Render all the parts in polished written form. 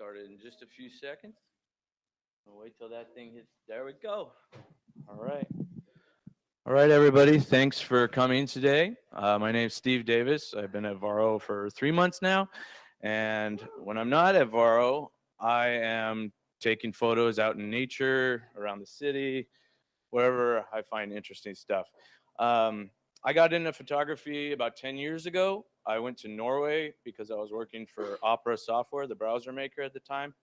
started in just a few seconds. I'll wait till that thing hits. There we go. All right. All right, everybody. Thanks for coming today. My name's Steve Davis. I've been at Varo for 3 months now. And when I'm not at Varo, I am taking photos out in nature, around the city, wherever I find interesting stuff. I got into photography about 10 years ago. I went to Norway because I was working for Opera Software, the browser maker at the time.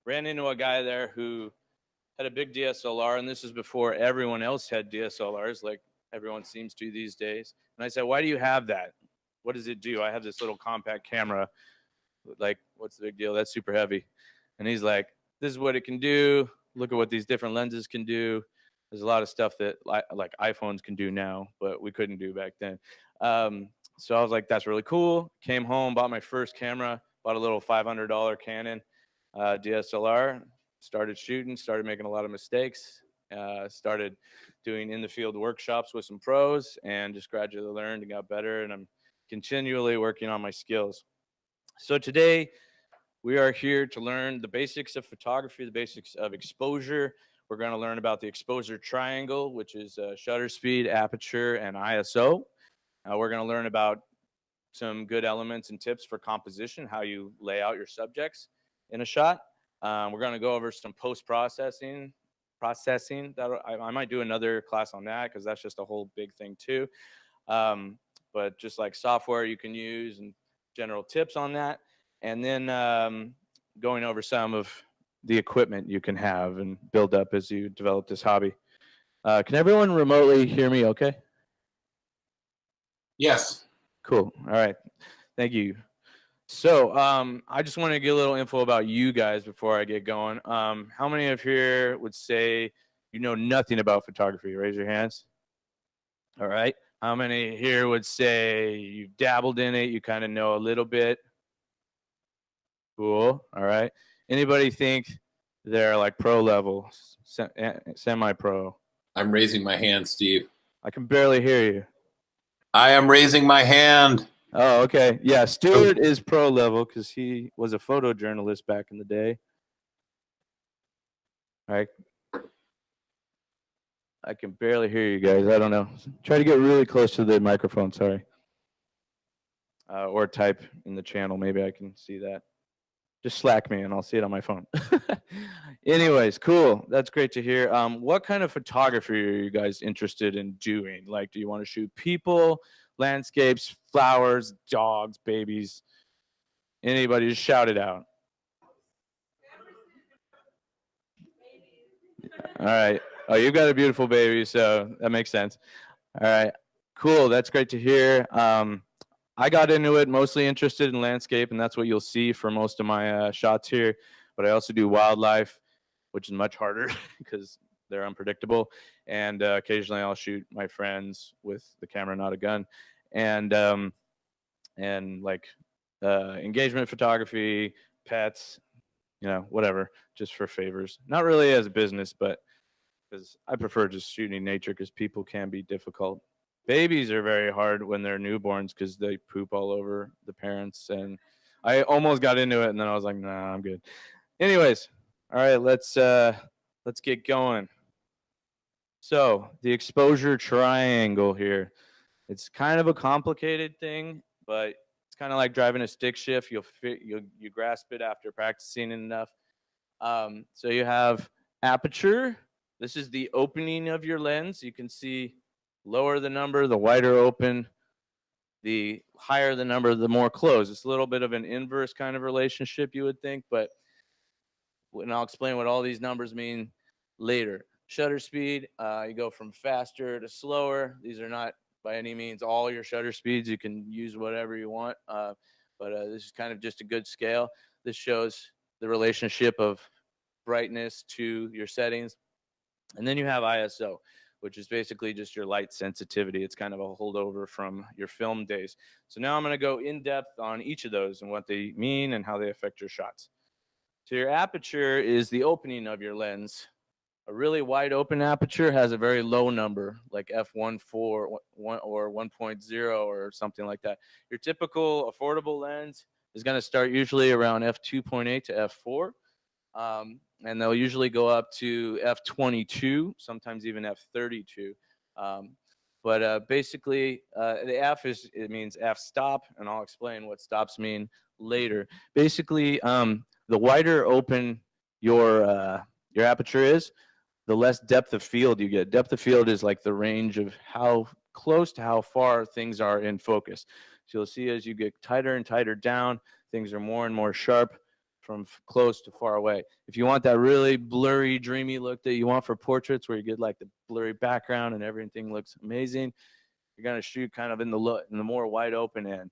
Ran into a guy there who had a big DSLR, and this is before everyone else had DSLRs, like everyone seems to these days. And I said, "Why do you have that? What does it do?" I have this little compact camera. Like, what's the big deal? That's super heavy. And he's like, "This is what it can do. Look at what these different lenses can do." There's a lot of stuff that like iPhones can do now, but we couldn't do back then. So I was like, "That's really cool." Came home, bought my first camera, bought a little $500 Canon DSLR, started shooting, started making a lot of mistakes, started doing in the field workshops with some pros, and just gradually learned and got better. And I'm continually working on my skills. So today we are here to learn the basics of photography, the basics of exposure. We're going to learn about the exposure triangle, which is shutter speed, aperture, and ISO. We're going to learn about some good elements and tips for composition, how you lay out your subjects in a shot. We're going to go over some post-processing. I might do another class on that because that's just a whole big thing too. But just like software you can use and general tips on that. And then going over some of the equipment you can have and build up as you develop this hobby. Can everyone remotely hear me okay? Yes. Cool. All right. Thank you. So I just want to get a little info about you guys before I get going. How many of here would say you know nothing about photography? Raise your hands. All right. How many here would say you've dabbled in it, you kind of know a little bit? Cool. All right. Anybody think they're like pro level, semi-pro? I'm raising my hand, Steve. I can barely hear you. I am raising my hand. Oh, okay. Yeah, Stuart is pro level because he was a photojournalist back in the day. All right. I can barely hear you guys. I don't know. Try to get really close to the microphone. Sorry. Or type in the channel. Maybe I can see that. Just Slack me and I'll see it on my phone. Anyways, cool. That's great to hear. What kind of photography are you guys interested in doing? Like, do you want to shoot people, landscapes, flowers, dogs, babies? Anybody, just shout it out. All right. Oh, you've got a beautiful baby, so that makes sense. All right. Cool. That's great to hear. I got into it mostly interested in landscape, and that's what you'll see for most of my shots here. But I also do wildlife, which is much harder because they're unpredictable. And occasionally I'll shoot my friends with the camera, not a gun. And like engagement photography, pets, you know, whatever, just for favors. Not really as a business, but because I prefer just shooting nature because people can be difficult. Babies are very hard when they're newborns because they poop all over the parents. And I almost got into it, and then I was like, nah, I'm good. Anyways, all right, let's get going. So the exposure triangle here. It's kind of a complicated thing, but it's kind of like driving a stick shift. You grasp it after practicing enough. So you have aperture. This is the opening of your lens. You can see lower the number, the wider open. The higher the number, the more closed. It's a little bit of an inverse kind of relationship, you would think, but and I'll explain what all these numbers mean later. Shutter speed, you go from faster to slower. These are not by any means all your shutter speeds. You can use whatever you want, but this is kind of just a good scale. This shows the relationship of brightness to your settings. And then you have ISO, which is basically just your light sensitivity. It's kind of a holdover from your film days. So now I'm going to go in depth on each of those and what they mean and how they affect your shots. So your aperture is the opening of your lens. A really wide open aperture has a very low number, like f1.4 or 1.0 or something like that. Your typical affordable lens is going to start usually around f2.8 to f4. And they'll usually go up to f22, sometimes even f32. But basically, the f it means f stop, and I'll explain what stops mean later. Basically, the wider open your aperture is, the less depth of field you get. Depth of field is like the range of how close to how far things are in focus. So you'll see as you get tighter and tighter down, things are more and more sharp from close to far away. If you want that really blurry, dreamy look that you want for portraits, where you get like the blurry background and everything looks amazing, you're going to shoot kind of in the more wide open end.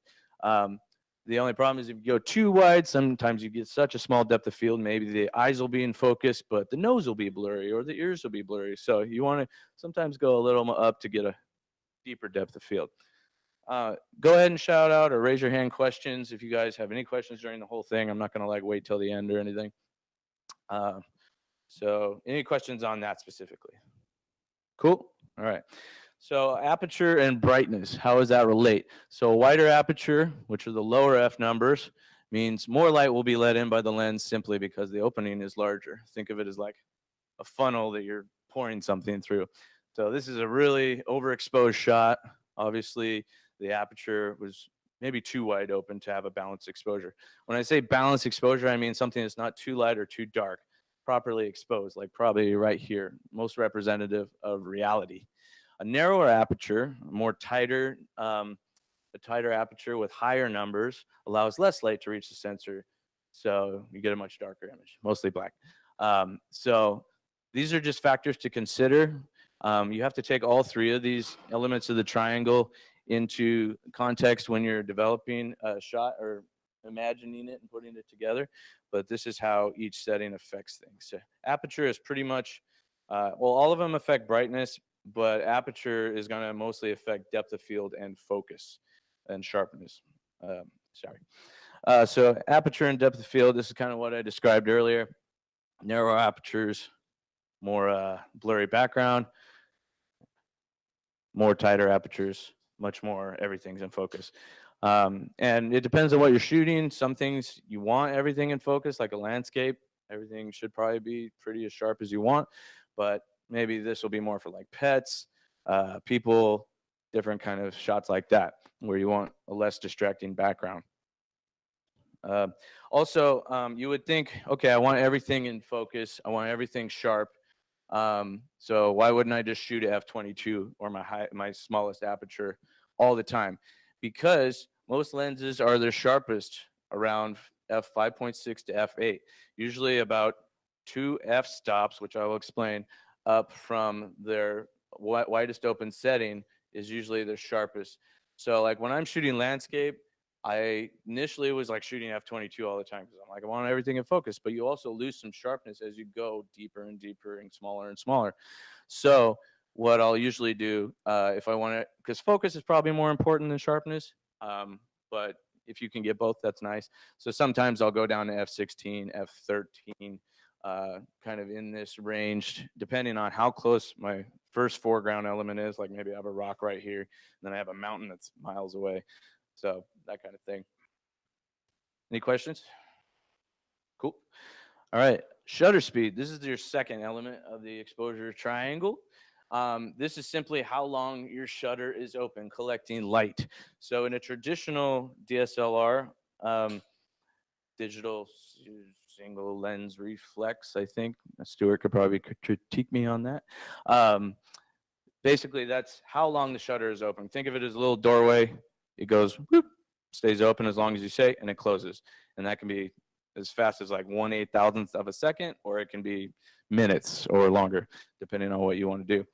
The only problem is if you go too wide, sometimes you get such a small depth of field, maybe the eyes will be in focus, but the nose will be blurry or the ears will be blurry. So you want to sometimes go a little up to get a deeper depth of field. Go ahead and shout out or raise your hand questions if you guys have any questions during the whole thing. I'm not going to like wait till the end or anything. So any questions on that specifically? Cool. All right. So aperture and brightness, how does that relate? So a wider aperture, which are the lower f numbers, means more light will be let in by the lens simply because the opening is larger. Think of it as like a funnel that you're pouring something through. So this is a really overexposed shot. Obviously, the aperture was maybe too wide open to have a balanced exposure. When I say balanced exposure, I mean something that's not too light or too dark, properly exposed, like probably right here, most representative of reality. A narrower aperture, a tighter aperture with higher numbers allows less light to reach the sensor, so you get a much darker image, mostly black. So these are just factors to consider. You have to take all three of these elements of the triangle into context when you're developing a shot or imagining it and putting it together, but this is how each setting affects things. So aperture is pretty much, well, all of them affect brightness, but aperture is going to mostly affect depth of field and focus and sharpness. So aperture and depth of field, this is kind of what I described earlier. Narrow apertures, more blurry background, more tighter apertures, much more everything's in focus. And it depends on what you're shooting. Some things you want everything in focus, like a landscape. Everything should probably be pretty as sharp as you want, but maybe this will be more for like pets, people, different kind of shots like that, where you want a less distracting background. Also, you would think, okay, I want everything in focus. I want everything sharp. So why wouldn't I just shoot at f22 or my smallest aperture all the time? Because most lenses are their sharpest around f5.6 to f8, usually about 2 f stops, which I will explain, up from their widest open setting is usually their sharpest. So like when I'm shooting landscape, I initially was like shooting f22 all the time because I'm like, I want everything in focus, but you also lose some sharpness as you go deeper and deeper and smaller. So what I'll usually do if I want to, because focus is probably more important than sharpness, but if you can get both, that's nice. So sometimes I'll go down to f16, f13, kind of in this range, depending on how close my first foreground element is. Like maybe I have a rock right here, and then I have a mountain that's miles away. So that kind of thing. Any questions? Cool. All right, shutter speed. This is your second element of the exposure triangle. This is simply how long your shutter is open, collecting light. So in a traditional DSLR, digital single lens reflex, I think Stuart could probably critique me on that. Basically, that's how long the shutter is open. Think of it as a little doorway. It goes, whoop, stays open as long as you say, and it closes. And that can be as fast as like 1/8,000th of a second, or it can be minutes or longer, depending on what you want to do.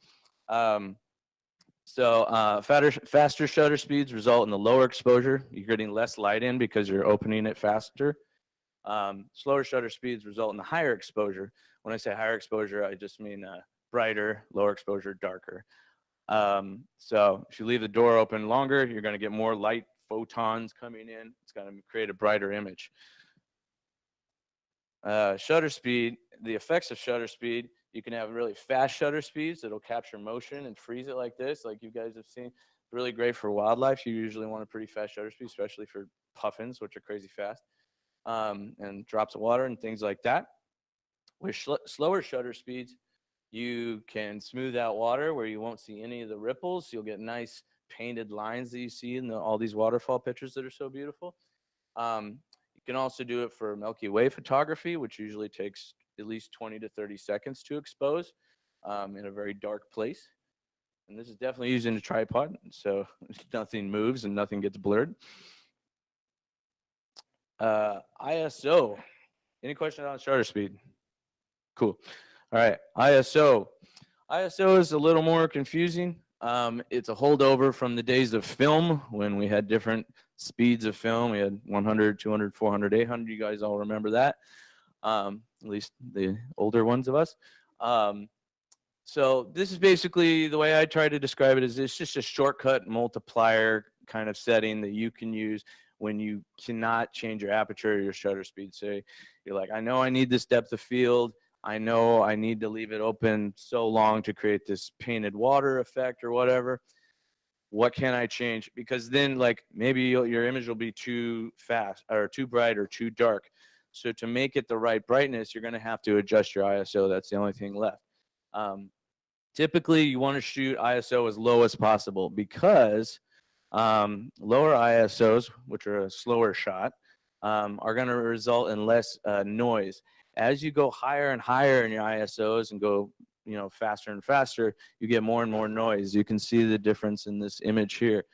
Faster shutter speeds result in the lower exposure. You're getting less light in because you're opening it faster. Slower shutter speeds result in the higher exposure. When I say higher exposure, I just mean brighter, lower exposure, darker. So if you leave the door open longer, you're going to get more light photons coming in. It's going to create a brighter image. Shutter speed, the effects of shutter speed, you can have really fast shutter speeds that'll capture motion and freeze it like this, like you guys have seen. Really great for wildlife. You usually want a pretty fast shutter speed, especially for puffins, which are crazy fast, and drops of water and things like that. With slower shutter speeds, you can smooth out water where you won't see any of the ripples. You'll get nice painted lines that you see in all these waterfall pictures that are so beautiful. You can also do it for Milky Way photography, which usually takes at least 20 to 30 seconds to expose in a very dark place. And this is definitely using a tripod, so nothing moves and nothing gets blurred. ISO. Any questions on shutter speed? Cool. All right, ISO. ISO is a little more confusing. It's a holdover from the days of film when we had different speeds of film. We had 100, 200, 400, 800. You guys all remember that, at least the older ones of us. So this is basically the way I try to describe it is it's just a shortcut multiplier kind of setting that you can use when you cannot change your aperture or your shutter speed. So you're like, I know I need this depth of field. I know I need to leave it open so long to create this painted water effect or whatever. What can I change? Because then like maybe your image will be too fast or too bright or too dark. So to make it the right brightness, you're going to have to adjust your ISO. That's the only thing left. Typically, you want to shoot ISO as low as possible because lower ISOs, which are a slower shot, are going to result in less noise. As you go higher and higher in your ISOs and go, faster and faster, you get more and more noise. You can see the difference in this image here.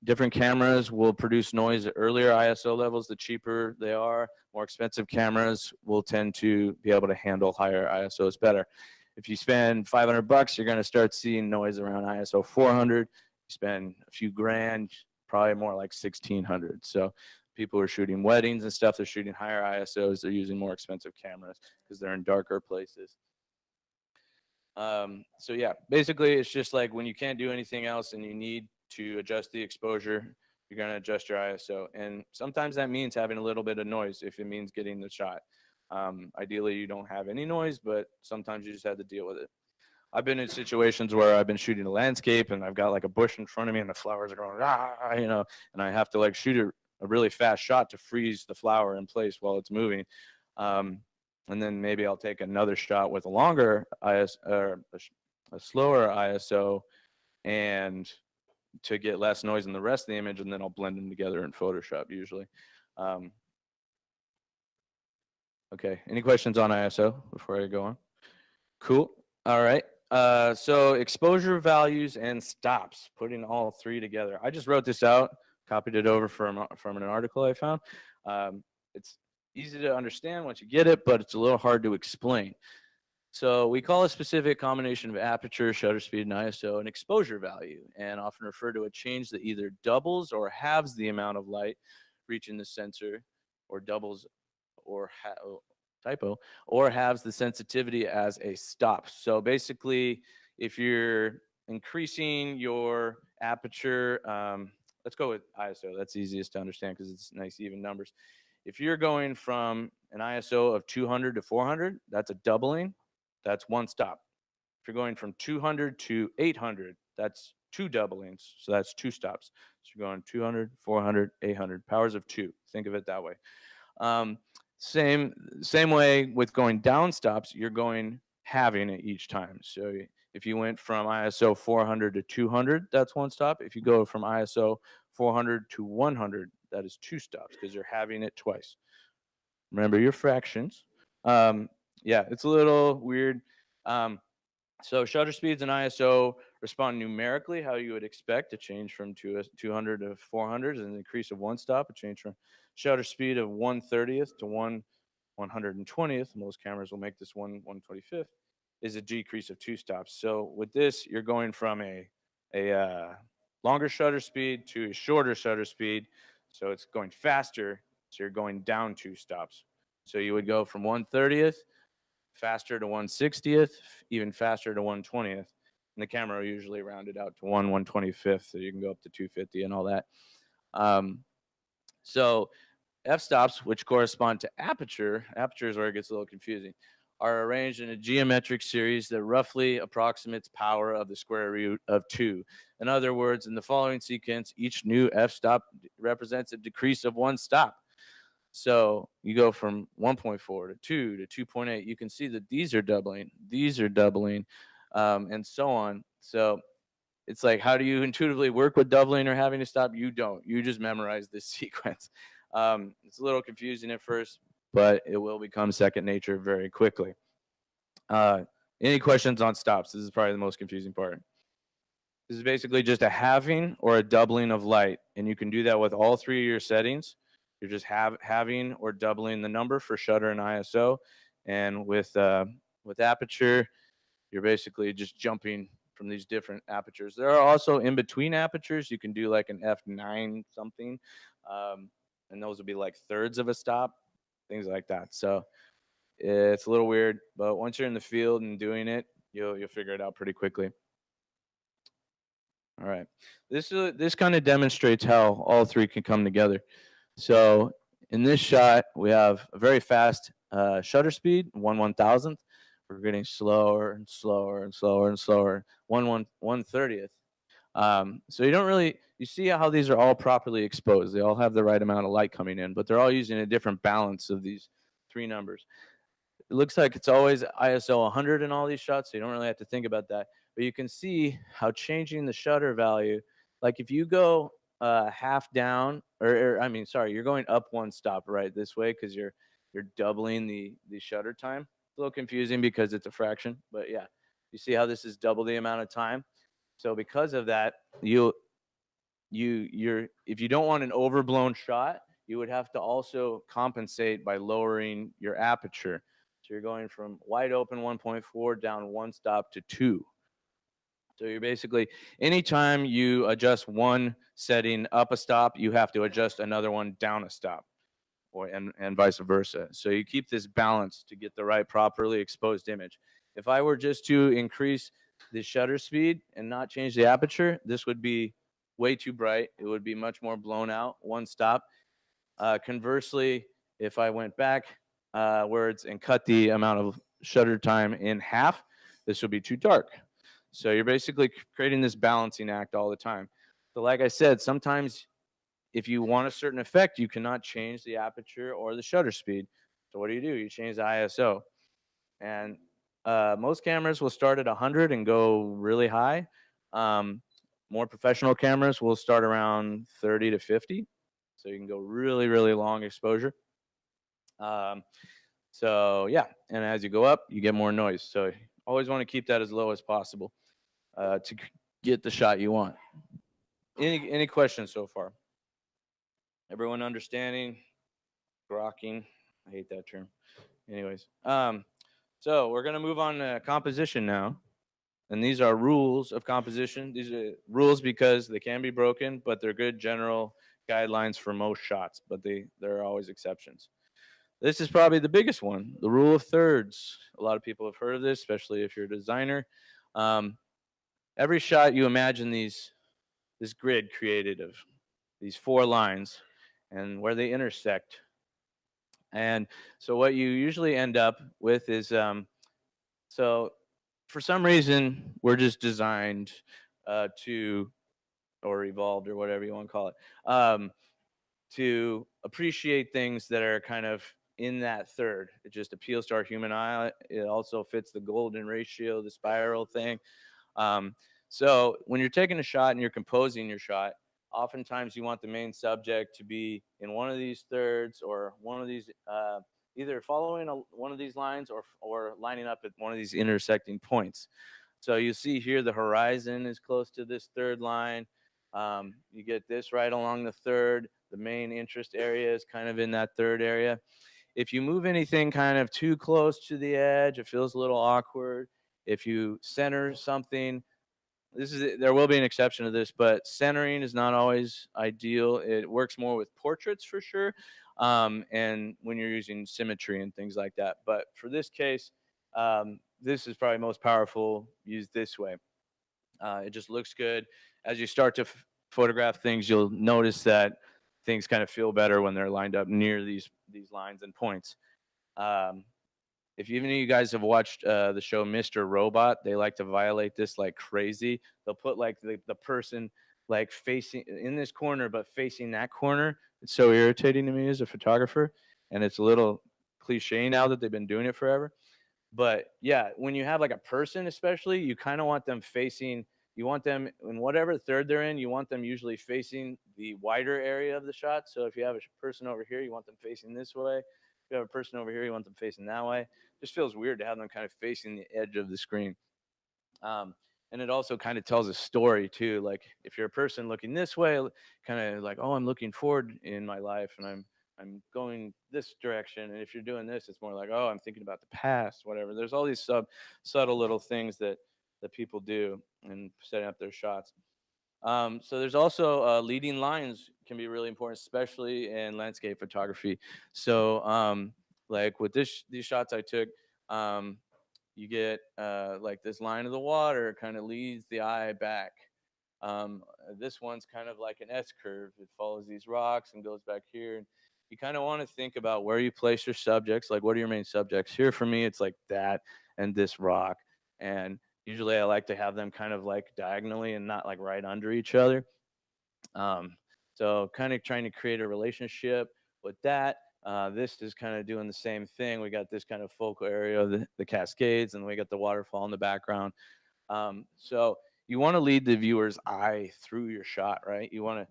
Different cameras will produce noise at earlier ISO levels. The cheaper they are, more expensive cameras will tend to be able to handle higher ISOs better. If you spend $500, you're going to start seeing noise around ISO 400. You spend a few grand, probably more like 1600. So people who are shooting weddings and stuff, they're shooting higher ISOs. They're using more expensive cameras because they're in darker places. So yeah, basically it's just like when you can't do anything else and you need to adjust the exposure, you're going to adjust your ISO. And sometimes that means having a little bit of noise if it means getting the shot. Ideally, you don't have any noise, but sometimes you just have to deal with it. I've been in situations where I've been shooting a landscape and I've got like a bush in front of me and the flowers are going, and I have to like shoot a really fast shot to freeze the flower in place while it's moving. And then maybe I'll take another shot with a longer ISO or a slower ISO and to get less noise in the rest of the image, and then I'll blend them together in Photoshop usually. Okay, any questions on ISO before I go on? Cool. All right. So exposure values and stops, putting all three together. I just wrote this out, copied it over from an article I found. It's easy to understand once you get it, but it's a little hard to explain. So we call a specific combination of aperture, shutter speed, and ISO an exposure value, and often refer to a change that either doubles or halves the amount of light reaching the sensor, or doubles or or halves the sensitivity as a stop. So basically, if you're increasing your aperture, let's go with ISO. That's easiest to understand because it's nice even numbers. If you're going from an ISO of 200 to 400, that's a doubling. That's one stop. If you're going from 200 to 800, that's two doublings. So that's two stops. So you're going 200, 400, 800, powers of two. Think of it that way. Same way with going down stops, you're going halving it each time. So if you went from ISO 400 to 200, that's one stop. If you go from ISO 400 to 100, that is two stops because you're halving it twice. Remember your fractions. Yeah, it's a little weird. So shutter speeds and ISO respond numerically how you would expect. A change from 200 to 400 is an increase of one stop. A change from shutter speed of 1/30th to 1/120th, most cameras will make this 1/125th, is a decrease of two stops. So with this, you're going from a longer shutter speed to a shorter shutter speed. So it's going faster. So you're going down two stops. So you would go from 1/30th faster to 1/60th, even faster to 1/20th. And the camera will usually round it out to 1/125th, so you can go up to 250 and all that. So f-stops, which correspond to aperture is where it gets a little confusing. are arranged in a geometric series that roughly approximates power of the square root of 2. In other words, in the following sequence, each new f-stop represents a decrease of 1 stop. So you go from 1.4 to 2 to 2.8. You can see that these are doubling, and so on. So it's like, how do you intuitively work with doubling or having to stop? You don't. You just memorize this sequence. It's a little confusing at first, but it will become second nature very quickly. Any questions on stops? This is probably the most confusing part. This is basically just a halving or a doubling of light, and you can do that with all three of your settings. You're just halving or doubling the number for shutter and ISO, and with aperture, you're basically just jumping from these different apertures. There are also in between apertures. You can do like an f9 something, and those would be like thirds of a stop, things like that. So it's a little weird, but once you're in the field and doing it, you'll figure it out pretty quickly. All right. This kind of demonstrates how all three can come together. So in this shot, we have a very fast shutter speed, 1/1000th. We're getting slower and slower and slower and slower, 1/130th. So you see how these are all properly exposed. They all have the right amount of light coming in, but they're all using a different balance of these three numbers. It looks like it's always ISO 100 in all these shots, so you don't really have to think about that. But you can see how changing the shutter value, like if you go half down, or I mean, sorry, you're going up one stop right this way because you're doubling the shutter time. It's a little confusing because it's a fraction, but yeah, you see how this is double the amount of time. So because of that, you're if you don't want an overblown shot, you would have to also compensate by lowering your aperture. So you're going from wide open 1.4 down one stop to 2. So you're basically, anytime you adjust one setting up a stop, you have to adjust another one down a stop, and vice versa. So you keep this balance to get the right properly exposed image. If I were just to increase the shutter speed and not change the aperture, this would be way too bright. It would be much more blown out, one stop. Conversely, if I went backwards and cut the amount of shutter time in half, this would be too dark. So you're basically creating this balancing act all the time. So like I said, sometimes if you want a certain effect, you cannot change the aperture or the shutter speed. So what do? You change the ISO. And most cameras will start at 100 and go really high. More professional cameras will start around 30 to 50. So you can go really, really long exposure. So yeah, and as you go up, you get more noise. So always want to keep that as low as possible to get the shot you want. Any questions so far? Everyone understanding? Grokking? I hate that term. Anyways, so we're gonna move on to composition now, and these are rules of composition. These are rules because they can be broken, but they're good general guidelines for most shots. But there are always exceptions. This is probably the biggest one, the rule of thirds. A lot of people have heard of this, especially if you're a designer. Every shot, you imagine this grid created of these 4 lines and where they intersect. And so what you usually end up with is, so for some reason, we're just designed or evolved or whatever you want to call it, to appreciate things that are kind of in that third. It just appeals to our human eye. It also fits the golden ratio, the spiral thing. So when you're taking a shot and you're composing your shot, oftentimes you want the main subject to be in one of these thirds or one of these, either following one of these lines or lining up at one of these intersecting points. So you see here the horizon is close to this third line. You get this right along the third. The main interest area is kind of in that third area. If you move anything kind of too close to the edge, it feels a little awkward. If you center something, there will be an exception to this, but centering is not always ideal. It works more with portraits for sure, and when you're using symmetry and things like that. But for this case, this is probably most powerful used this way. It just looks good. As you start to photograph things, you'll notice that things kind of feel better when they're lined up near these lines and points. if even you guys have watched the show Mr. Robot, they like to violate this like crazy. They'll put like the person like facing in this corner, but facing that corner. It's so irritating to me as a photographer, and it's a little cliche now that they've been doing it forever. But yeah, when you have like a person, especially, you kind of want them facing. You want them in whatever third they're in. You want them usually facing the wider area of the shot. So if you have a person over here, you want them facing this way. If you have a person over here, you want them facing that way. Just feels weird to have them kind of facing the edge of the screen. Um, and it also kind of tells a story too. Like if you're a person looking this way, kind of like, oh, I'm looking forward in my life, and I'm going this direction. And if you're doing this, it's more like, oh, I'm thinking about the past, whatever. There's all these subtle little things that people do in setting up their shots. So there's also leading lines can be really important, especially in landscape photography. So like with these shots I took, um, you get like this line of the water kind of leads the eye back. This one's kind of like an S curve. It follows these rocks and goes back here. And you kind of want to think about where you place your subjects. Like, what are your main subjects? Here for me, it's like that and this rock. And usually I like to have them kind of like diagonally and not like right under each other. Um, so kind of trying to create a relationship with that. This is kind of doing the same thing. We got this kind of focal area of the Cascades, and we got the waterfall in the background. So you want to lead the viewer's eye through your shot, right? You want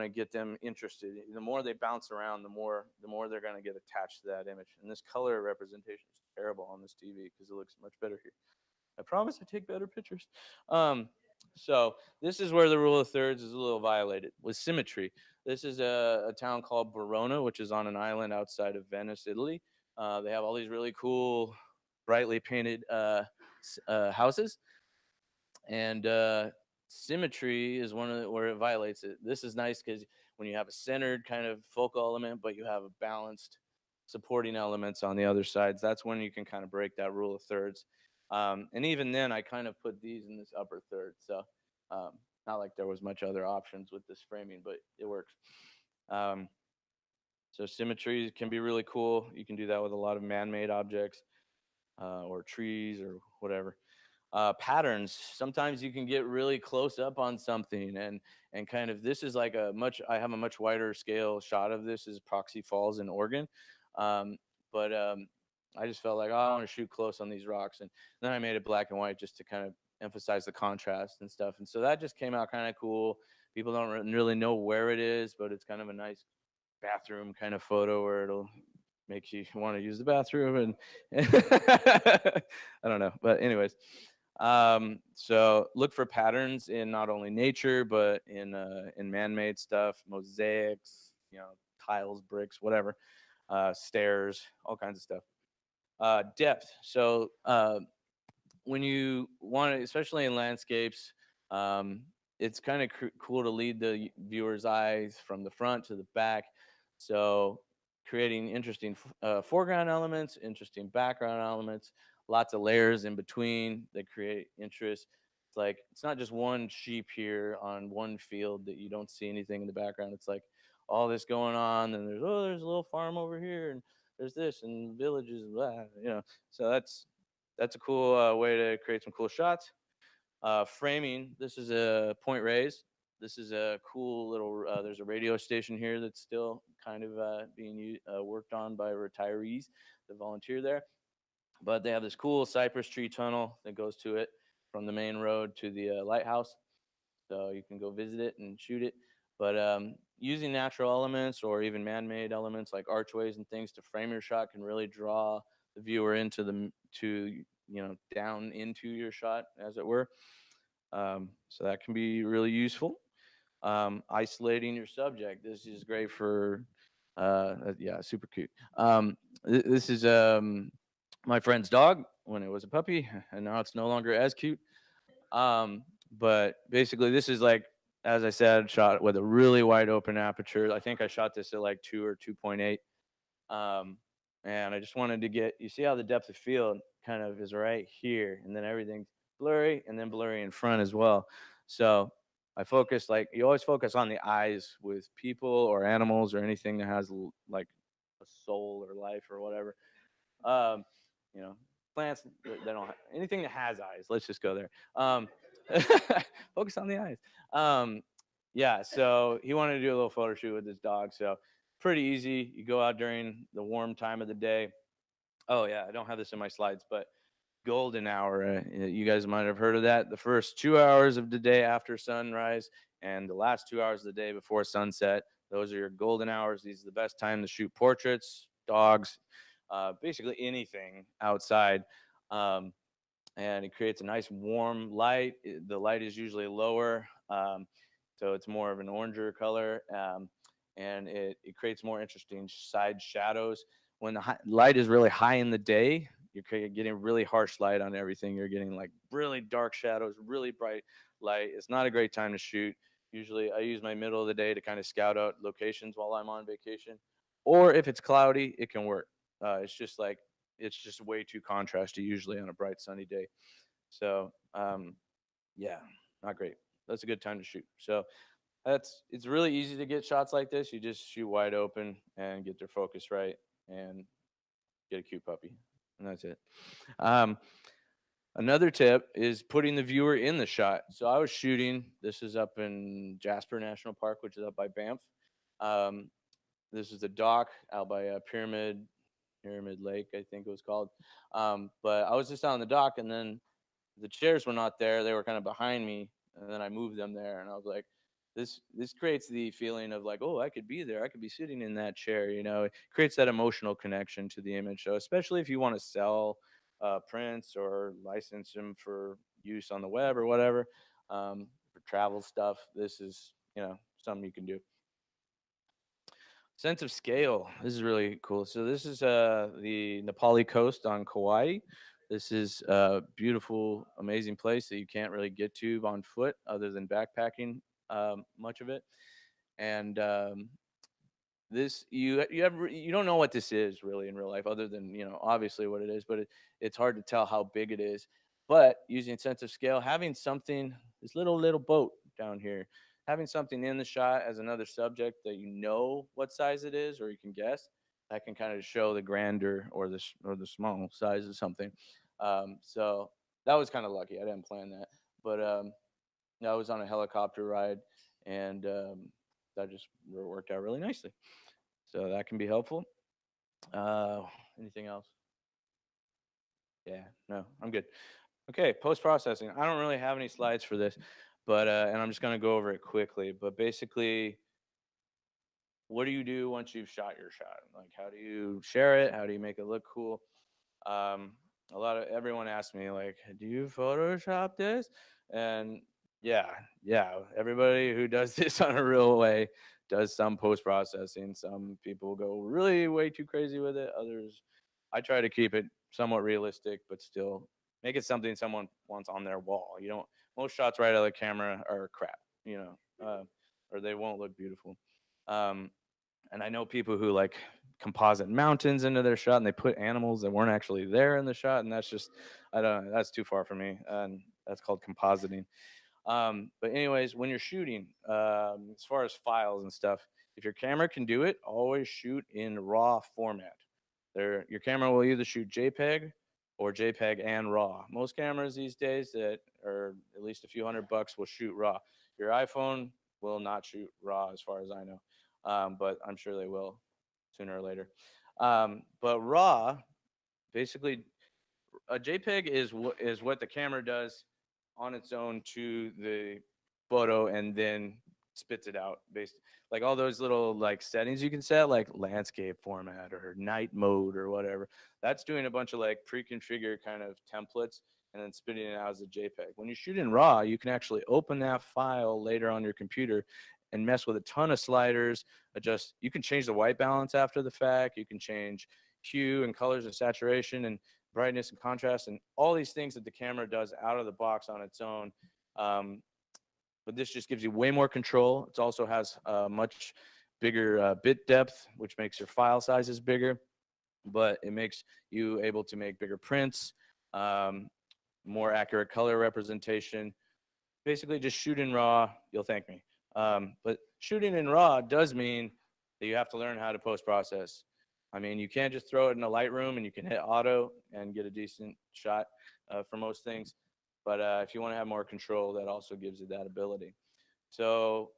to get them interested. The more they bounce around, the more they're going to get attached to that image. And this color representation is terrible on this TV because it looks much better here. I promise I take better pictures. Um, so this is where the rule of thirds is a little violated with symmetry. This is a town called Verona, which is on an island outside of Venice, Italy. They have all these really cool, brightly painted houses, and symmetry is one of where it violates it. This is nice because when you have a centered kind of focal element, but you have a balanced supporting elements on the other sides, that's when you can kind of break that rule of thirds. And even then, I kind of put these in this upper third. So um, not like there was much other options with this framing, but it works. Um, so symmetry can be really cool. You can do that with a lot of man-made objects or trees or whatever. Patterns. Sometimes you can get really close up on something, and kind of this is like I have a much wider scale shot of this is Proxy Falls in Oregon, but I just felt like, oh, I want to shoot close on these rocks, and then I made it black and white just to kind of emphasize the contrast and stuff, and so that just came out kind of cool. People don't really know where it is, but it's kind of a nice bathroom kind of photo where it'll make you want to use the bathroom, and I don't know, but anyways. So look for patterns in not only nature but in man-made stuff, mosaics, tiles, bricks, whatever, stairs, all kinds of stuff. Depth. So when you want to, especially in landscapes, um, it's kind of cool to lead the viewer's eyes from the front to the back. So creating interesting foreground elements, interesting background elements, lots of layers in between that create interest. It's like it's not just one sheep here on one field that you don't see anything in the background. It's like all this going on, and there's a little farm over here, and there's this and villages, blah. So that's a cool way to create some cool shots. Framing. This is a point raise. This is a cool little. There's a radio station here that's still kind of being worked on by retirees that volunteer there. But they have this cool cypress tree tunnel that goes to it from the main road to the lighthouse. So you can go visit it and shoot it. But using natural elements or even man-made elements like archways and things to frame your shot can really draw the viewer into down into your shot, as it were. So that can be really useful. Isolating your subject. This is great for, yeah, super cute. This is my friend's dog when it was a puppy, and now it's no longer as cute. But basically, this is like, as I said, shot with a really wide open aperture. I think I shot this at like 2 or 2.8. And I just wanted to you see how the depth of field kind of is right here, and then everything's blurry, and then blurry in front as well. So I focus, like you always focus on the eyes with people or animals or anything that has like a soul or life or whatever. Um, you know, plants that don't have anything that has eyes. Let's just go there. Focus on the eyes. Yeah, so he wanted to do a little photo shoot with his dog. So pretty easy. You go out during the warm time of the day. Oh yeah, I don't have this in my slides, but golden hour. You guys might have heard of that. The first 2 hours of the day after sunrise and the last 2 hours of the day before sunset. Those are your golden hours. These are the best time to shoot portraits, dogs, basically anything outside. Um, and it creates a nice warm light. The light is usually lower, so it's more of an oranger color, and it creates more interesting side shadows. When the light is really high in the day, you're getting really harsh light on everything. You're getting like really dark shadows, really bright light. It's not a great time to shoot. Usually, I use my middle of the day to kind of scout out locations while I'm on vacation, or if it's cloudy, it can work. It's just way too contrasty usually on a bright sunny day. So yeah, not great. That's a good time to shoot. So it's really easy to get shots like this. You just shoot wide open and get their focus right and get a cute puppy, and that's it. Um, Another tip is putting the viewer in the shot. So I was shooting. This is up in Jasper National Park, which is up by Banff. Um, this is the dock out by Pyramid Lake, I think it was called. But I was just on the dock, and then the chairs were not there. They were kind of behind me, and then I moved them there, and I was like, this creates the feeling of like, oh, I could be there. I could be sitting in that chair. It creates that emotional connection to the image. So especially if you want to sell prints or license them for use on the web or whatever, for travel stuff, this is something you can do. Sense of scale. This is really cool. So this is the Nepali coast on Kauai. This is a beautiful, amazing place that you can't really get to on foot other than backpacking much of it. And this you don't know what this is really in real life other than obviously what it is, but it's hard to tell how big it is. But using sense of scale, having something, this little boat down here, having something in the shot as another subject that you know what size it is or you can guess, that can kind of show the grandeur or the small size of something. So that was kind of lucky. I didn't plan that, but I was on a helicopter ride, and that just worked out really nicely. So that can be helpful. Uh, Anything else? Yeah, no, I'm good. Okay, post processing. I don't really have any slides for this, but and I'm just gonna go over it quickly. But basically, what do you do once you've shot your shot? Like, how do you share it? How do you make it look cool? Um, everyone asks me like, "Do you Photoshop this?" And yeah, everybody who does this on a real way does some post processing. Some people go really way too crazy with it. Others, I try to keep it somewhat realistic, but still make it something someone wants on their wall. You don't. Most shots right out of the camera are crap, or they won't look beautiful. Um, and I know people who like composite mountains into their shot and they put animals that weren't actually there in the shot. And that's just, I don't know, that's too far for me. And that's called compositing. But anyways, when you're shooting, as far as files and stuff, if your camera can do it, always shoot in RAW format. Your camera will either shoot JPEG or JPEG and RAW. Most cameras these days that are at least a few $100 will shoot RAW. Your iPhone will not shoot RAW, as far as I know, but I'm sure they will sooner or later. But RAW, basically, a JPEG is what the camera does on its own to the photo and then spits it out based like all those little like settings you can set like landscape format or night mode or whatever. That's doing a bunch of like pre-configured kind of templates and then spitting it out as a JPEG. When you shoot in RAW, you can actually open that file later on your computer and mess with a ton of sliders. You can change the white balance after the fact. You can change hue and colors and saturation and brightness and contrast and all these things that the camera does out of the box on its own. But this just gives you way more control. It also has much bigger bit depth, which makes your file sizes bigger, but it makes you able to make bigger prints, more accurate color representation. Basically, just shoot in RAW. You'll thank me. But shooting in RAW does mean that you have to learn how to post process. I mean, you can't just throw it in a Lightroom and you can hit auto and get a decent shot for most things. But if you want to have more control, that also gives you that ability. So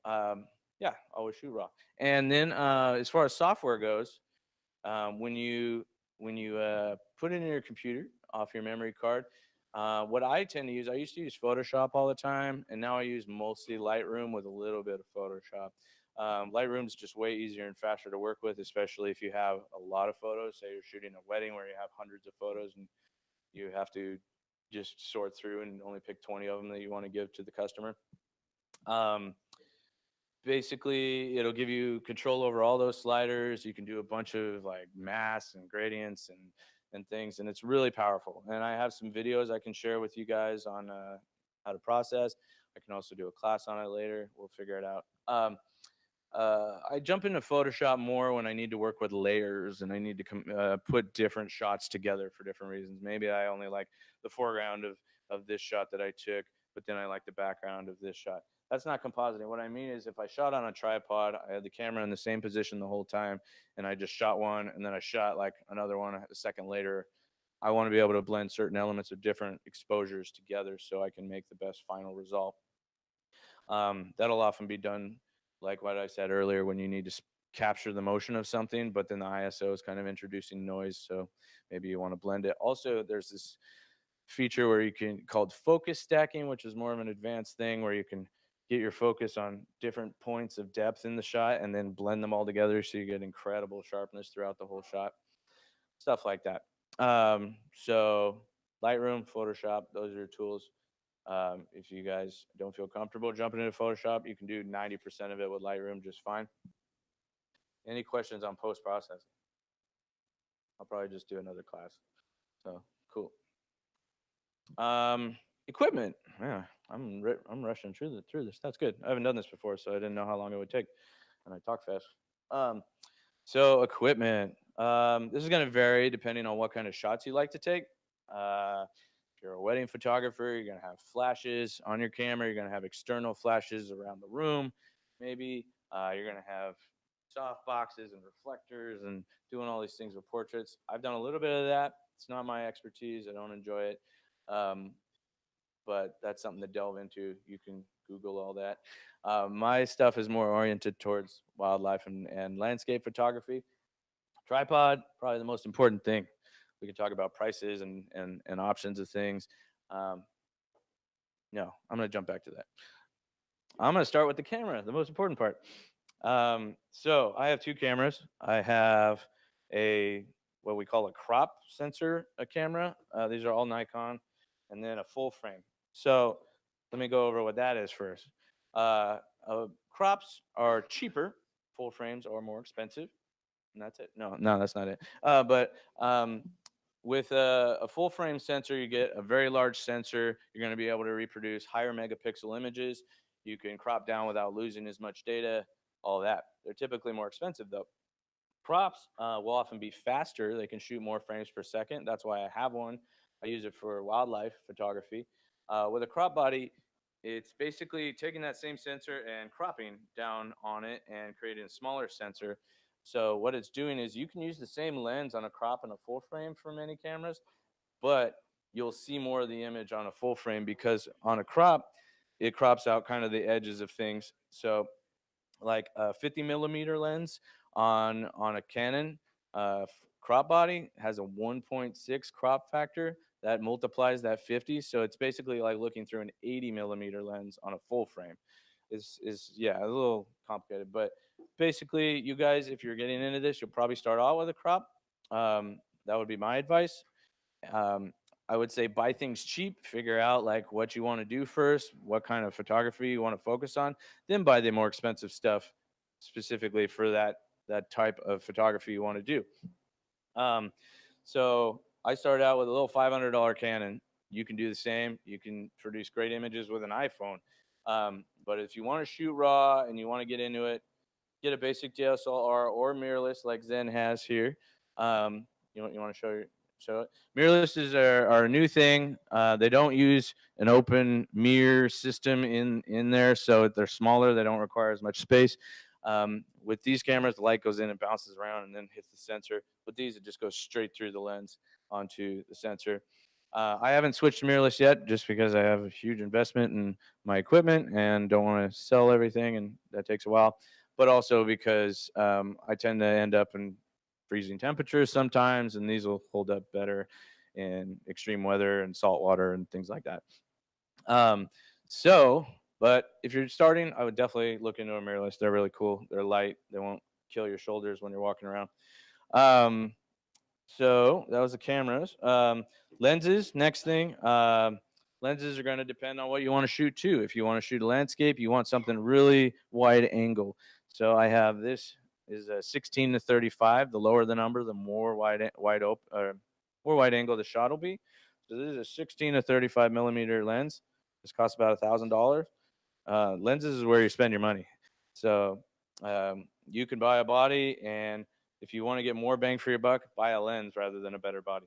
yeah, always shoot raw. And then as far as software goes, when you put it in your computer off your memory card, what I tend to use, I used to use Photoshop all the time, and now I use mostly Lightroom with a little bit of Photoshop. Lightroom is just way easier and faster to work with, especially if you have a lot of photos. Say you're shooting a wedding where you have hundreds of photos and you have to just sort through and only pick 20 of them that you want to give to the customer. Basically, it'll give you control over all those sliders. You can do a bunch of like masks and gradients and things, and it's really powerful. And I have some videos I can share with you guys on how to process. I can also do a class on it later. We'll figure it out. I jump into Photoshop more when I need to work with layers and I need to put different shots together for different reasons. Maybe I only like the foreground of this shot that I took, but then I like the background of this shot. That's not compositing. What I mean is if I shot on a tripod, I had the camera in the same position the whole time, and I just shot one, and then I shot like another one a second later. I want to be able to blend certain elements of different exposures together so I can make the best final result. That'll often be done like what I said earlier when you need to capture the motion of something, but then the ISO is kind of introducing noise, so maybe you want to blend it. Also, there's this feature where you can called focus stacking, which is more of an advanced thing where you can get your focus on different points of depth in the shot and then blend them all together so you get incredible sharpness throughout the whole shot. Stuff like that. So Lightroom, Photoshop, those are your tools. If you guys don't feel comfortable jumping into Photoshop, you can do 90% of it with Lightroom just fine. Any questions on post-processing? I'll probably just do another class. So cool. Equipment. Yeah, I'm rushing through this. That's good. I haven't done this before, so I didn't know how long it would take, and I talk fast. So equipment. This is going to vary depending on what kind of shots you like to take. If you're a wedding photographer, you're going to have flashes on your camera. You're going to have external flashes around the room. Maybe you're going to have soft boxes and reflectors and doing all these things with portraits. I've done a little bit of that. It's not my expertise. I don't enjoy it. But that's something to delve into. You can Google all that. My stuff is more oriented towards wildlife and landscape photography. Tripod, probably the most important thing. We can talk about prices and options of things. No, I'm going to jump back to that. I'm going to start with the camera, the most important part. So I have two cameras. I have what we call a crop sensor camera. These are all Nikon, and then a full frame. So let me go over what that is first. Crops are cheaper. Full frames are more expensive. And that's it. No, that's not it. But with a full frame sensor, you get a very large sensor. You're going to be able to reproduce higher megapixel images. You can crop down without losing as much data, all that. They're typically more expensive, though. Crops will often be faster. They can shoot more frames per second. That's why I have one. I use it for wildlife photography. With a crop body, it's basically taking that same sensor and cropping down on it and creating a smaller sensor. So what it's doing is you can use the same lens on a crop and a full frame for many cameras, but you'll see more of the image on a full frame because on a crop, it crops out kind of the edges of things. So like a 50 millimeter lens on a Canon crop body has a 1.6 crop factor that multiplies that 50. So it's basically like looking through an 80 millimeter lens on a full frame. Is yeah, a little complicated, but basically, you guys, if you're getting into this, you'll probably start out with a crop. That would be my advice. I would say buy things cheap, figure out like what you want to do first, what kind of photography you want to focus on, then buy the more expensive stuff specifically for that type of photography you want to do. So I started out with a little $500 Canon. You can do the same. You can produce great images with an iPhone. But if you want to shoot raw and you want to get into it, get a basic DSLR or mirrorless like Zen has here. You want to show it? Mirrorlesses are a new thing. They don't use an open mirror system in there, so they're smaller. They don't require as much space. With these cameras, the light goes in and bounces around and then hits the sensor. With these, it just goes straight through the lens onto the sensor. I haven't switched to mirrorless yet, just because I have a huge investment in my equipment and don't want to sell everything, and that takes a while. But also because I tend to end up in freezing temperatures sometimes, and these will hold up better in extreme weather and salt water and things like that. Um, so, but if you're starting, I would definitely look into a mirrorless. They're really cool. They're light. They won't kill your shoulders when you're walking around. Um, so that was the cameras. Lenses, next thing. Lenses are going to depend on what you want to shoot too. If you want to shoot a landscape, you want something really wide angle. So I have this is a 16 to 35. The lower the number, the more more wide angle the shot will be. So this is a 16 to 35 millimeter lens. This costs about $1,000. Lenses is where you spend your money. So you can buy a body, and if you want to get more bang for your buck, buy a lens rather than a better body.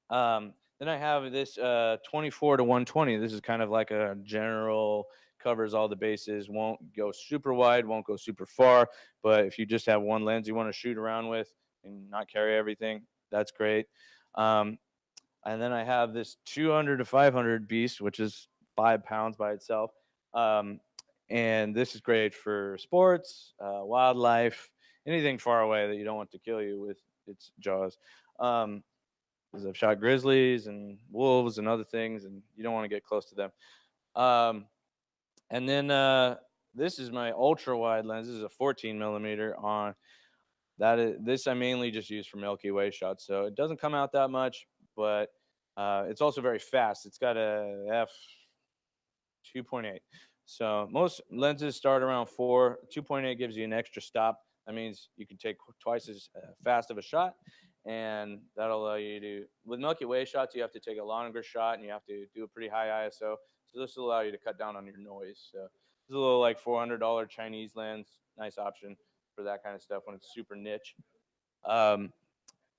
Then I have this 24 to 120. This is kind of like a general, covers all the bases, won't go super wide, won't go super far. But if you just have one lens you want to shoot around with and not carry everything, that's great. Um, and then I have this 200 to 500 beast, which is 5 pounds by itself. Um, and this is great for sports, wildlife, anything far away that you don't want to kill you with its jaws. Because I've shot grizzlies and wolves and other things, and you don't want to get close to them. And then this is my ultra wide lens. This is a 14 millimeter on that. This I mainly just use for Milky Way shots, so it doesn't come out that much, but it's also very fast. It's got a f 2.8. So most lenses start around 4. 2.8 gives you an extra stop. That means you can take twice as fast of a shot, and that'll allow you to. With Milky Way shots, you have to take a longer shot, and you have to do a pretty high ISO. So this will allow you to cut down on your noise. So this is a little like $400 Chinese lens. Nice option for that kind of stuff when it's super niche. Um,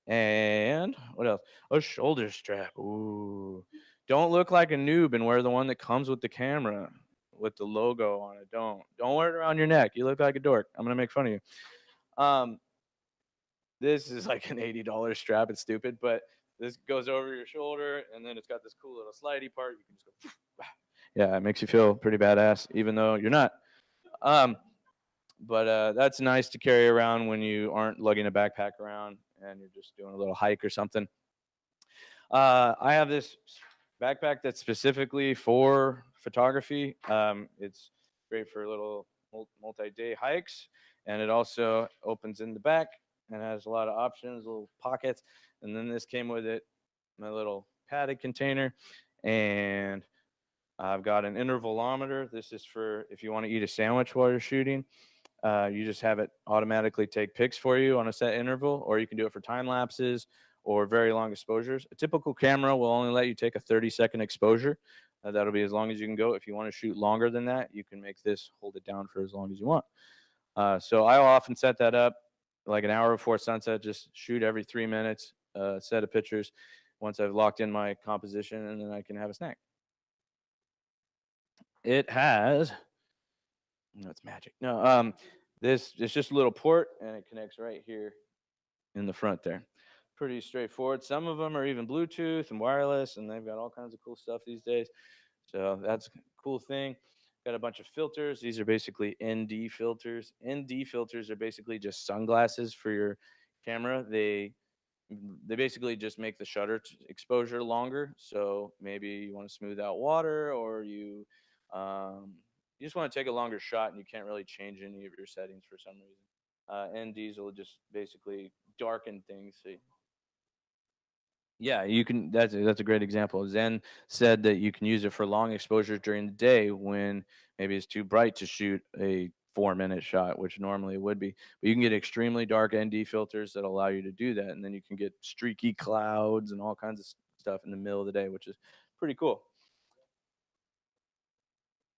and what else? A shoulder strap. Ooh. Don't look like a noob and wear the one that comes with the camera with the logo on it. Don't wear it around your neck. You look like a dork. I'm gonna make fun of you. Um, this is like an $80 strap. It's stupid, but this goes over your shoulder, and then it's got this cool little slidey part. You can just go. Yeah, it makes you feel pretty badass, even though you're not. Um, but that's nice to carry around when you aren't lugging a backpack around and you're just doing a little hike or something. I have this backpack that's specifically for photography. It's great for little multi-day hikes, and it also opens in the back and has a lot of options, little pockets. And then this came with it, my little padded container, and I've got an intervalometer. This is for if you want to eat a sandwich while you're shooting. You just have it automatically take pics for you on a set interval, or you can do it for time lapses or very long exposures. A typical camera will only let you take a 30-second exposure. That'll be as long as you can go. If you want to shoot longer than that, you can make this hold it down for as long as you want. So I'll often set that up like an hour before sunset, just shoot every 3 minutes, set of pictures once I've locked in my composition, and then I can have a snack. It has, no, it's magic. No, this is just a little port, and it connects right here in the front there. Pretty straightforward. Some of them are even Bluetooth and wireless, and they've got all kinds of cool stuff these days. So that's a cool thing. Got a bunch of filters. These are basically ND filters. ND filters are basically just sunglasses for your camera. They basically just make the shutter exposure longer. So maybe you want to smooth out water, or you just want to take a longer shot and you can't really change any of your settings for some reason. NDs will just basically darken things. So yeah, you can. That's a great example. Zen said that you can use it for long exposures during the day when maybe it's too bright to shoot a 4 minute shot, which normally it would be. But you can get extremely dark ND filters that allow you to do that, and then you can get streaky clouds and all kinds of stuff in the middle of the day, which is pretty cool.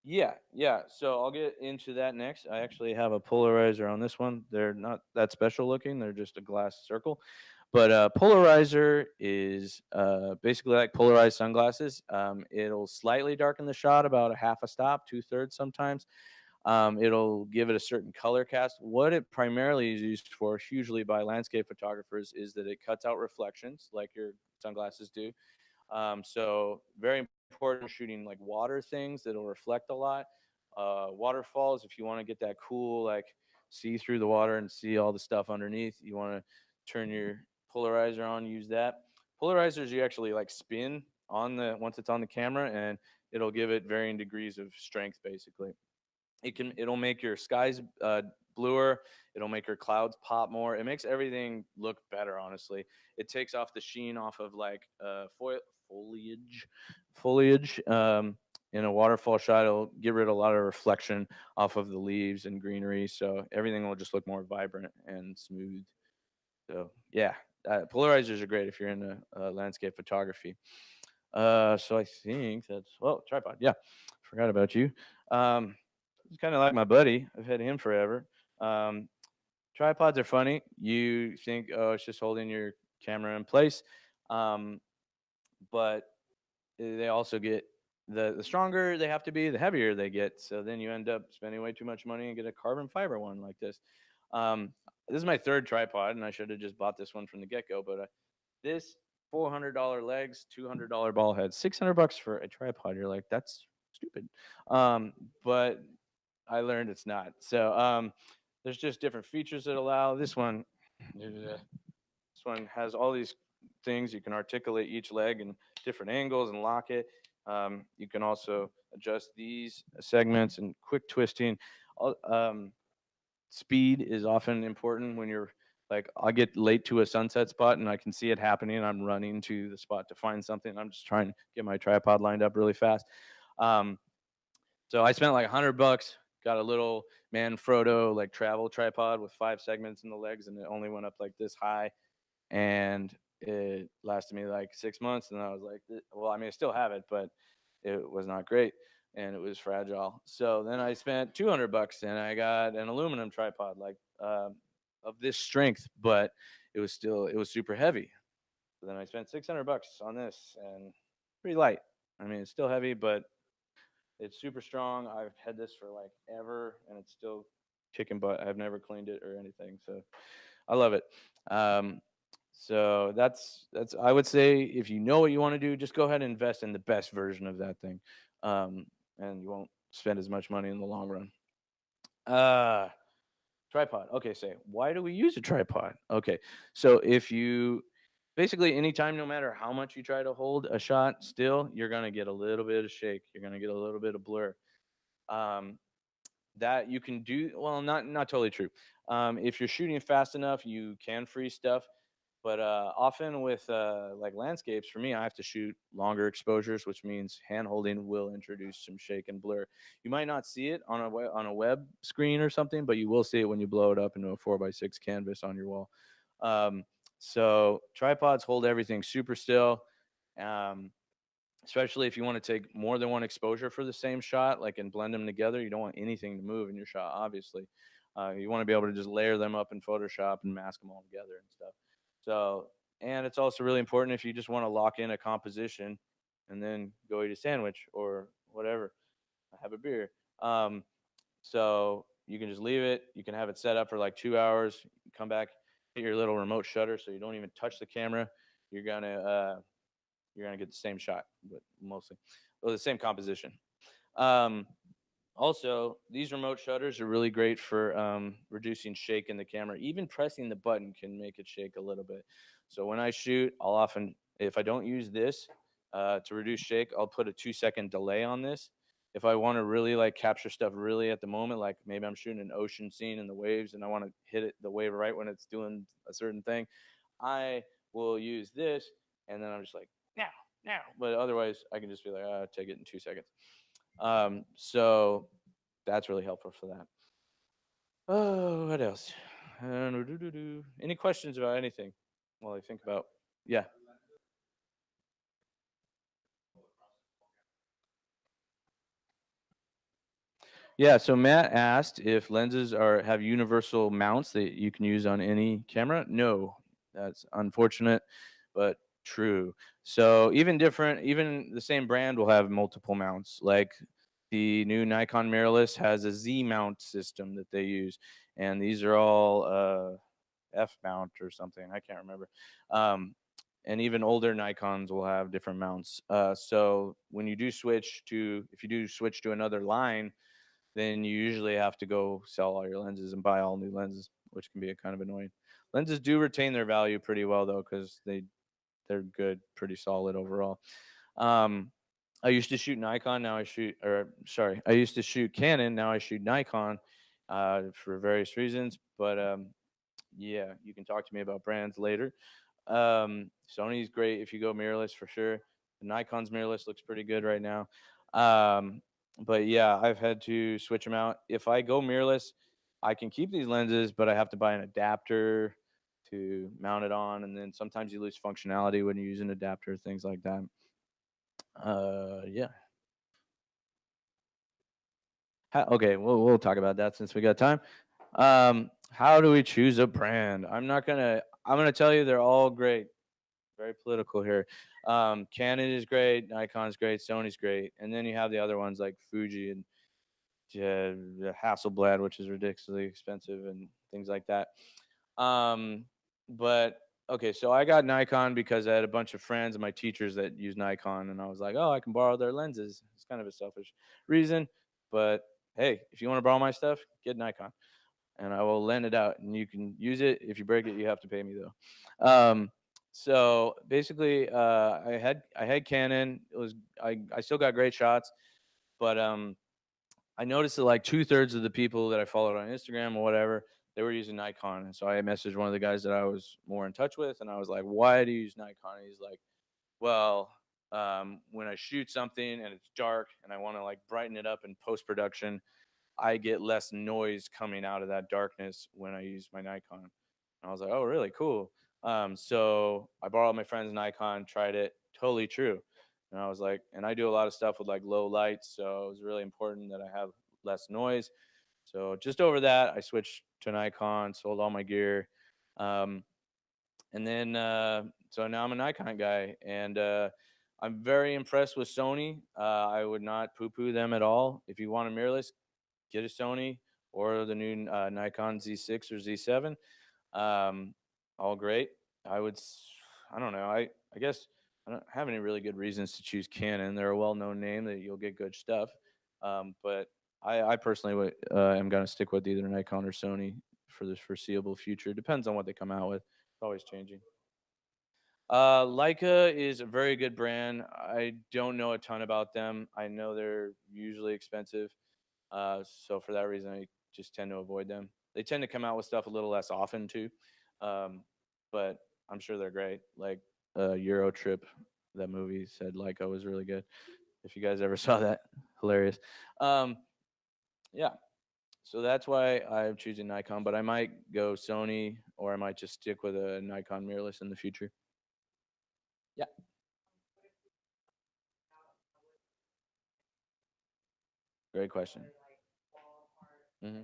Yeah. So I'll get into that next. I actually have a polarizer on this one. They're not that special looking. They're just a glass circle. But polarizer is basically like polarized sunglasses. It'll slightly darken the shot, about a half a stop, 2/3 sometimes. It'll give it a certain color cast. What it primarily is used for, usually by landscape photographers, is that it cuts out reflections like your sunglasses do. So very important shooting like water things that'll reflect a lot. Waterfalls, if you want to get that cool, like see through the water and see all the stuff underneath, you want to turn your polarizer on, use that. Polarizers you actually like spin on the once it's on the camera, and it'll give it varying degrees of strength basically. It'll make your skies bluer. It'll make your clouds pop more. It makes everything look better, honestly. It takes off the sheen off of like foliage in a waterfall shot. It'll get rid of a lot of reflection off of the leaves and greenery, so everything will just look more vibrant and smooth. So yeah, polarizers are great if you're into landscape photography. So I think that's, well, tripod. Yeah, forgot about you. He's kind of like my buddy. I've had him forever. Um, Tripods are funny. You think, oh, it's just holding your camera in place, um, but they also get the stronger they have to be, the heavier they get. So then you end up spending way too much money and get a carbon fiber one like this. Um, this is my third tripod, and I should have just bought this one from the get go. But this $400 legs, $200 ball head, $600 for a tripod. You're like, that's stupid. But I learned it's not. So there's just different features that allow this one. This one has all these things. You can articulate each leg in different angles and lock it. You can also adjust these segments and quick twisting. Speed is often important when you're like, I'll get late to a sunset spot and I can see it happening. I'm running to the spot to find something. I'm just trying to get my tripod lined up really fast. Um, so I spent like $100, got a little Manfrotto like travel tripod with 5 segments in the legs, and it only went up like this high, and it lasted me like 6 months. And I was like, well, I mean, I still have it, but it was not great and it was fragile. So then I spent $200 and I got an aluminum tripod, like of this strength, but it was super heavy. So then I spent $600 on this, and pretty light. I mean, it's still heavy, but it's super strong. I've had this for like ever, and it's still kicking butt. I've never cleaned it or anything, so I love it. Um, so that's I would say, if you know what you want to do, just go ahead and invest in the best version of that thing, and you won't spend as much money in the long run. Uh, Tripod. Okay, say, why do we use a tripod? Okay, so if you basically anytime, no matter how much you try to hold a shot, still you're gonna get a little bit of shake. You're gonna get a little bit of blur. Um, that you can do, well, not totally true. If you're shooting fast enough, you can freeze stuff, but often with like landscapes, for me, I have to shoot longer exposures, which means hand holding will introduce some shake and blur. You might not see it on a web screen or something, but you will see it when you blow it up into a 4x6 canvas on your wall. um, so tripods hold everything super still. um, Especially if you want to take more than one exposure for the same shot, like, and blend them together. You don't want anything to move in your shot, obviously. You want to be able to just layer them up in Photoshop and mask them all together and stuff. So, and it's also really important if you just want to lock in a composition and then go eat a sandwich or whatever, have a beer. So you can just leave it. You can have it set up for like 2 hours. Come back, hit your little remote shutter so you don't even touch the camera. You're gonna get the same shot, but mostly, well, the same composition. Um, Also, these remote shutters are really great for reducing shake in the camera. Even pressing the button can make it shake a little bit. So when I shoot, I'll often, if I don't use this to reduce shake, I'll put a 2-second delay on this. If I want to really like capture stuff really at the moment, like maybe I'm shooting an ocean scene in the waves and I want to hit the wave right when it's doing a certain thing, I will use this, and then I'm just like, now. But otherwise, I can just be like, take it in 2 seconds. So that's really helpful for that. Oh, what else? Any questions about anything while I think about? Yeah. Yeah, so Matt asked if lenses have universal mounts that you can use on any camera. No, that's unfortunate, but true. So even the same brand will have multiple mounts. Like the new Nikon mirrorless has a Z mount system that they use, and these are all F mount or something. I can't remember. Um, and even older Nikons will have different mounts. So when you do switch to, if you do switch to another line, then you usually have to go sell all your lenses and buy all new lenses, which can be a kind of annoying. Lenses do retain their value pretty well though, because they're good, pretty solid overall. Um, I used to shoot Nikon, now I shoot, or sorry, I used to shoot Canon, now I shoot Nikon for various reasons. But yeah, you can talk to me about brands later. Sony's great if you go mirrorless for sure. The Nikon's mirrorless looks pretty good right now. Um, but yeah, I've had to switch them out. If I go mirrorless, I can keep these lenses, but I have to buy an adapter to mount it on, and then sometimes you lose functionality when you use an adapter, things like that. Yeah. Okay, we'll talk about that since we got time. How do we choose a brand? I'm gonna tell you they're all great. Very political here. Canon is great, Nikon's great, Sony's great, and then you have the other ones like Fuji and Hasselblad, which is ridiculously expensive, and things like that. Um, but okay, so I got Nikon because I had a bunch of friends and my teachers that use Nikon, and I was like, oh, I can borrow their lenses. It's kind of a selfish reason, but hey, if you want to borrow my stuff, get Nikon, and I will lend it out, and you can use it. If you break it, you have to pay me though. So basically, I had Canon. I still got great shots, but I noticed that like 2/3 of the people that I followed on Instagram or whatever, they were using Nikon. And so I messaged one of the guys that I was more in touch with, and I was like, "Why do you use Nikon?" And he's like, "Well, when I shoot something and it's dark and I want to like brighten it up in post production, I get less noise coming out of that darkness when I use my Nikon." And I was like, "Oh, really? Cool." So I borrowed my friend's Nikon, tried it, totally true. And I was like, and I do a lot of stuff with like low lights, so it was really important that I have less noise. So just over that, I switched to Nikon, sold all my gear, um, and then so now I'm a Nikon guy, and I'm very impressed with Sony. I would not poo-poo them at all. If you want a mirrorless, get a Sony or the new Nikon Z6 or Z7. Um, all great. I would, I don't know. I guess I don't have any really good reasons to choose Canon. They're a well-known name that you'll get good stuff. But I personally am going to stick with either Nikon or Sony for the foreseeable future. Depends on what they come out with. It's always changing. Leica is a very good brand. I don't know a ton about them. I know they're usually expensive. So for that reason, I just tend to avoid them. They tend to come out with stuff a little less often too, um, but I'm sure they're great. Like Euro Trip, that movie said Leica was really good. If you guys ever saw that, hilarious. Um, yeah, so that's why I'm choosing Nikon, but I might go Sony or I might just stick with a Nikon mirrorless in the future. Yeah, great question. Hmm.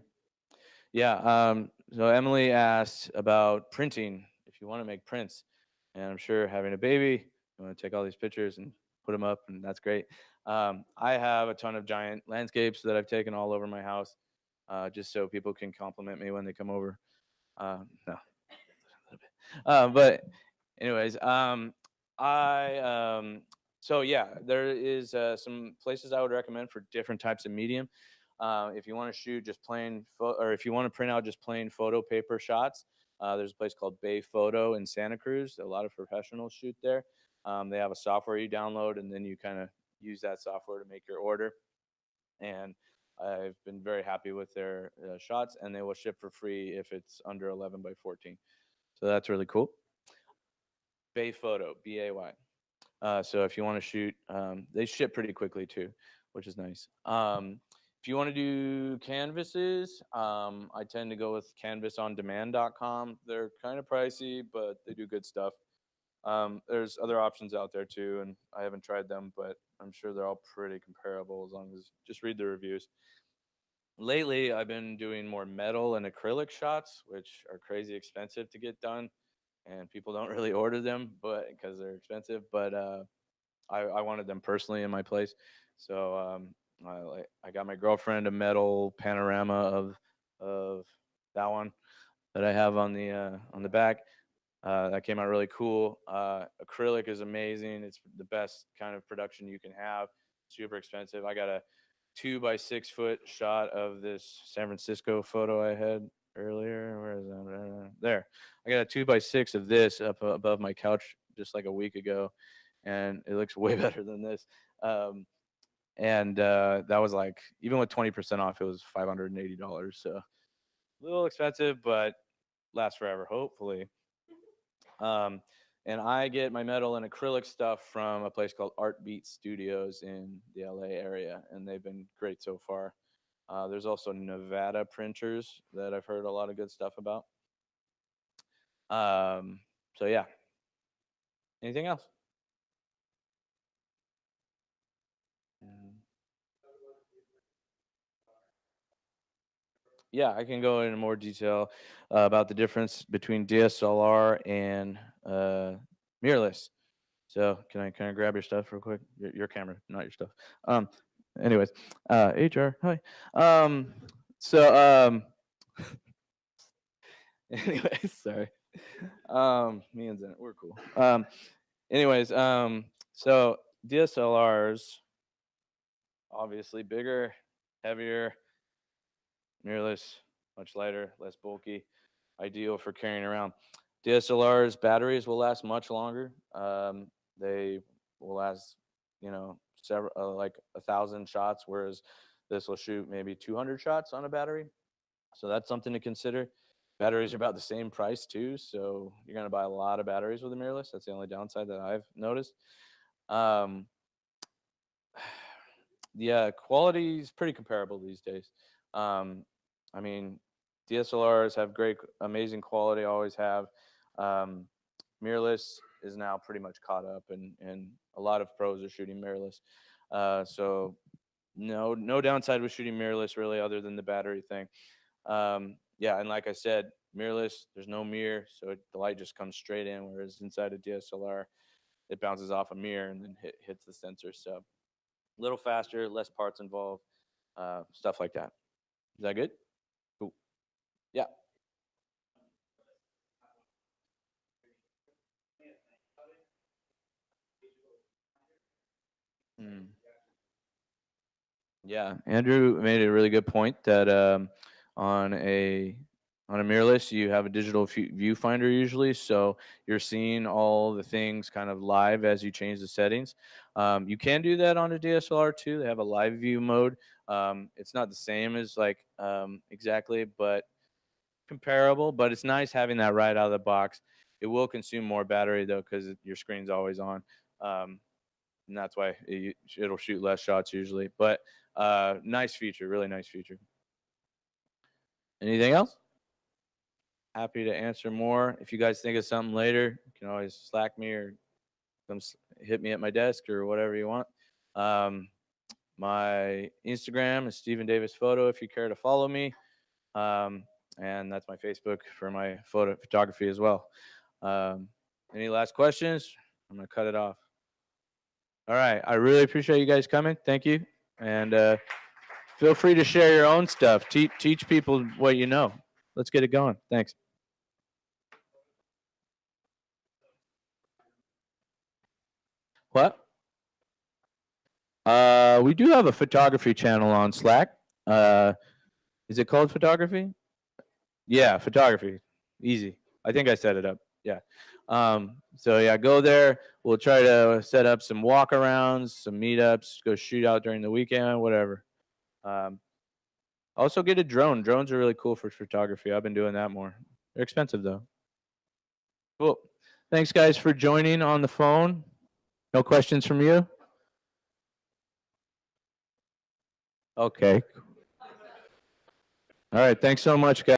Yeah. So Emily asked about printing. If you want to make prints, and I'm sure having a baby, you want to take all these pictures and put them up, and that's great. I have a ton of giant landscapes that I've taken all over my house, just so people can compliment me when they come over. No, but anyways, I so yeah, there is some places I would recommend for different types of medium. If you want to shoot just plain or if you want to print out just plain photo paper shots, there's a place called Bay Photo in Santa Cruz. A lot of professionals shoot there. They have a software you download, and then you kind of use that software to make your order. And I've been very happy with their shots, and they will ship for free if it's under 11 by 14. So that's really cool. Bay Photo, BAY. So if you want to shoot, they ship pretty quickly too, which is nice. If you want to do canvases, I tend to go with canvasondemand.com. They're kind of pricey, but they do good stuff. There's other options out there too, and I haven't tried them, but I'm sure they're all pretty comparable as long as just read the reviews. Lately, I've been doing more metal and acrylic shots, which are crazy expensive to get done, and people don't really order them, but because they're expensive. But I wanted them personally in my place, so I got my girlfriend a metal panorama of that one that I have on the back. That came out really cool. Acrylic is amazing. It's the best kind of production you can have. Super expensive. I got a 2 by 6 foot shot of this San Francisco photo I had earlier. Where is that? There. I got a 2 by 6 of this up above my couch just like a week ago, and it looks way better than this. Um, and that was like, even with 20% off, it was $580. So a little expensive, but lasts forever, hopefully. Um, and I get my metal and acrylic stuff from a place called Art Beat Studios in the LA area, and they've been great so far. There's also Nevada printers that I've heard a lot of good stuff about. So yeah. Anything else? Yeah, I can go into more detail about the difference between DSLR and mirrorless. So can I grab your stuff real quick? Your camera, not your stuff. Um, anyways, HR, hi. So anyways, sorry. Me and Zen, we're cool. Anyways, so DSLRs, obviously bigger, heavier, mirrorless, much lighter, less bulky, ideal for carrying around. DSLRs batteries will last much longer. They will last, several like 1,000 shots, whereas this will shoot maybe 200 shots on a battery. So that's something to consider. Batteries are about the same price too, so you're gonna buy a lot of batteries with a mirrorless. That's the only downside that I've noticed. Um, yeah, quality is pretty comparable these days. Um, I mean, DSLRs have great, amazing quality, always have. Um, mirrorless is now pretty much caught up, and a lot of pros are shooting mirrorless. So no downside with shooting mirrorless really, other than the battery thing. Yeah, and like I said, mirrorless, there's no mirror, so the light just comes straight in, whereas inside a DSLR, it bounces off a mirror and then hits the sensor. So a little faster, less parts involved, stuff like that. Is that good? Cool. Yeah. Mm. Yeah, Andrew made a really good point that on a on a mirrorless you have a digital viewfinder usually, so you're seeing all the things kind of live as you change the settings. You can do that on a DSLR too. They have a live view mode. It's not the same as like exactly, but comparable. But it's nice having that right out of the box. It will consume more battery though because your screen's always on. Um, and that's why it'll shoot less shots usually. But nice feature, really nice feature. Anything else? Happy to answer more. If you guys think of something later, you can always Slack me or come hit me at my desk or whatever you want. Um, my Instagram is Stephen Davis Photo if you care to follow me. And that's my Facebook for my photography as well. Any last questions? I'm going to cut it off. All right. I really appreciate you guys coming. Thank you. And feel free to share your own stuff. Teach people what you know. Let's get it going. Thanks. What? We do have a photography channel on Slack. Is it called photography? Yeah, photography. Easy. I think I set it up. Yeah. So yeah, go there. We'll try to set up some walkarounds, some meetups, go shoot out during the weekend, whatever. Also get a drone. Drones are really cool for photography. I've been doing that more. They're expensive though. Cool. Thanks guys for joining on the phone. No questions from you? Okay. All right. Thanks so much, guys.